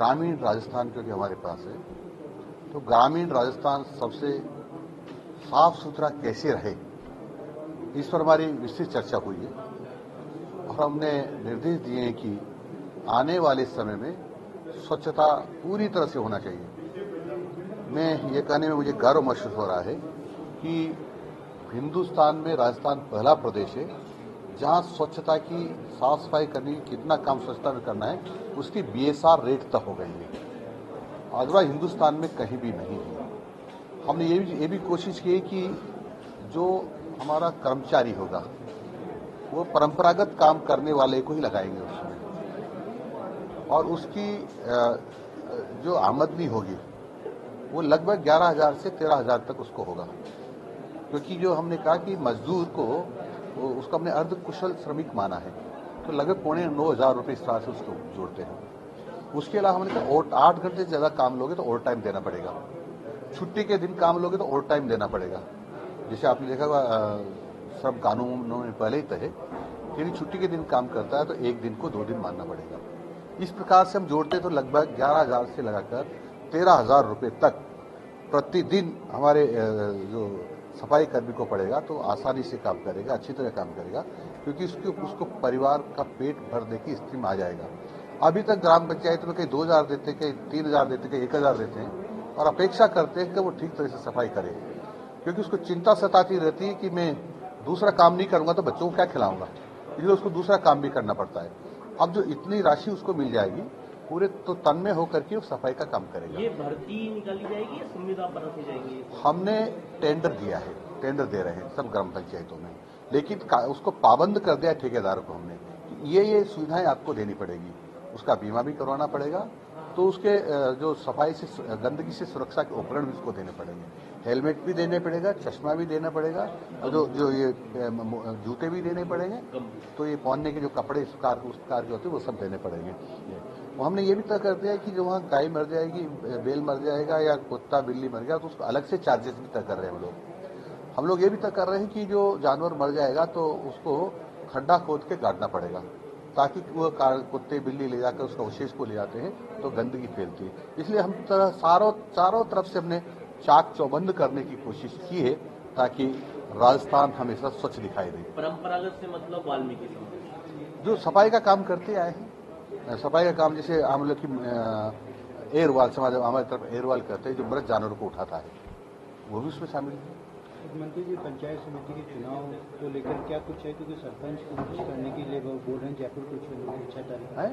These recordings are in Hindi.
ग्रामीण राजस्थान क्योंकि हमारे पास है, तो ग्रामीण राजस्थान सबसे साफ सुथरा कैसे रहे, इस पर हमारी विस्तृत चर्चा हुई है और हमने निर्देश दिए हैं कि आने वाले समय में स्वच्छता पूरी तरह से होना चाहिए। मैं ये कहने में मुझे गर्व महसूस हो रहा है कि हिंदुस्तान में राजस्थान पहला प्रदेश है जहां स्वच्छता की साफ सफाई करने की कितना काम स्वच्छता में करना है उसकी बीएसआर रेट तक हो गई है। अदरवाइज हिंदुस्तान में कहीं भी नहीं है। हमने ये भी कोशिश की कि जो हमारा कर्मचारी होगा वो परंपरागत काम करने वाले को ही लगाएंगे उसमें, और उसकी जो आमदनी होगी वो लगभग 11,000 से 13,000 तक उसको होगा, क्योंकि जो हमने कहा कि मजदूर को उसको हमने अर्ध कुशल श्रमिक माना है, तो लगभग 8,900 रुपये इस तरह से उसको जोड़ते हैं। उसके अलावा हमने कहा 8 घंटे से ज्यादा काम लोगे तो ओवर टाइम देना पड़ेगा, छुट्टी के दिन काम लोगे तो ओवर टाइम देना पड़ेगा। जैसे आपने देखा सब कानूनों में पहले ही तय है कि यदि छुट्टी के दिन काम करता है तो एक दिन को 2 दिन मानना पड़ेगा। इस प्रकार से हम जोड़ते तो लगभग 11,000 से लगाकर 13,000 रुपये तक प्रतिदिन हमारे जो सफाई कर्मी को पड़ेगा, तो आसानी से काम करेगा, अच्छी तरह काम करेगा, क्योंकि उसको परिवार का पेट भरने की स्थिति में आ जाएगा। अभी तक ग्राम पंचायत में कहीं 2,000 देते, कहीं 3,000 देते, कहीं 1,000 देते हैं और अपेक्षा करते हैं कि वो ठीक तरह से सफाई करे, क्योंकि उसको चिंता सताती रहती है कि मैं दूसरा काम नहीं करूंगा तो बच्चों को क्या खिलाऊंगा, इसलिए उसको दूसरा काम भी करना पड़ता है। अब जो इतनी राशि उसको मिल जाएगी पूरे तो तन में होकर के वो सफाई का काम करेगा। ये भर्ती निकाली जाएगी या संविदा बनाती जाएगी? हमने टेंडर दिया है, टेंडर दे रहे हैं सब ग्राम पंचायतों में, लेकिन उसको पाबंद कर दिया ठेकेदार को हमने कि ये सुविधाएं आपको देनी पड़ेगी, उसका बीमा भी करवाना पड़ेगा, तो उसके जो सफाई से गंदगी से सुरक्षा के उपकरण भी उसको देने पड़ेंगे, हेलमेट भी देने पड़ेगा, चश्मा भी देना पड़ेगा, और जो ये जूते भी देने पड़ेंगे, तो ये पहनने के जो कपड़े उस कार के होते हैं वो सब देने पड़ेंगे। वो हमने ये भी तय कर दिया है कि जो वहाँ गाय मर जाएगी, बैल मर जाएगा या कुत्ता बिल्ली मर गया तो उसको अलग से चार्जेस भी तय कर रहे हैं हम लोग ये भी तय कर रहे हैं कि जो जानवर मर जाएगा तो उसको खड्डा खोद के गाड़ना पड़ेगा, ताकि वो कुत्ते बिल्ली ले जाकर उसका अवशेष को ले जाते हैं तो गंदगी फैलती है। इसलिए हम चारों तरफ से हमने चाक चौबंद करने की कोशिश की है ताकि राजस्थान हमेशा स्वच्छ दिखाई दे। परंपरागत से मतलब वाल्मीकि समाज जो सफाई का काम करते आए हैं, सफाई का काम जैसे हम लोग की एयरवाल समाज हमारी तरफ एयरवाल करते हैं, जो मृत जानवरों को उठाता है वो भी उसमें शामिल है। मंत्री जी, पंचायत समिति के चुनाव को लेकर क्या कुछ है, क्योंकि सरपंच कूच करने के लिए वो बोल रहे हैं जयपुर कूच करने की इच्छा है,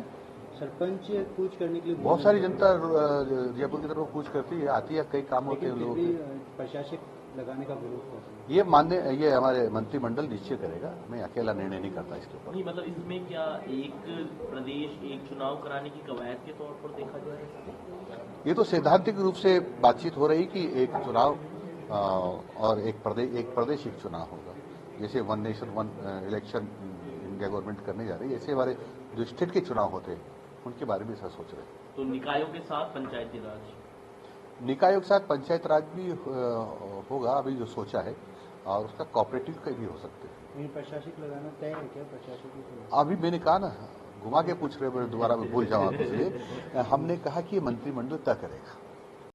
सरपंच कूच करने के लिए बहुत सारी जनता जयपुर की तरफ कूच करती है, आती है, कई काम होते हैं लोग, प्रशासक लगाने का विरोध ये हमारे मंत्रिमंडल निश्चय करेगा, मैं अकेला निर्णय नहीं करता इसके ऊपर। नहीं, मतलब इसमें क्या एक प्रदेश एक चुनाव कराने की कवायद के तौर पर देखा जाए? ये तो सैद्धांतिक रूप से बातचीत हो रही कि एक चुनाव और एक प्रदेश एक चुनाव होगा, जैसे one nation one election India government करने जा रही है, ऐसे हमारे जो स्टेट के चुनाव होते हैं उनके बारे में ऐसा सोच रहे हैं। तो निकायों के साथ पंचायती राज, निकायों के साथ पंचायत राज भी होगा अभी जो सोचा है, और उसका कोऑपरेटिव का भी हो सकते हैं। प्रशासक लगाना तय है क्या? प्रशासक अभी मैंने कहा ना, घुमा के पूछ रहे, दोबारा मैं भूल जाऊँ आपसे, हमने कहा कि मंत्रिमंडल तय करेगा।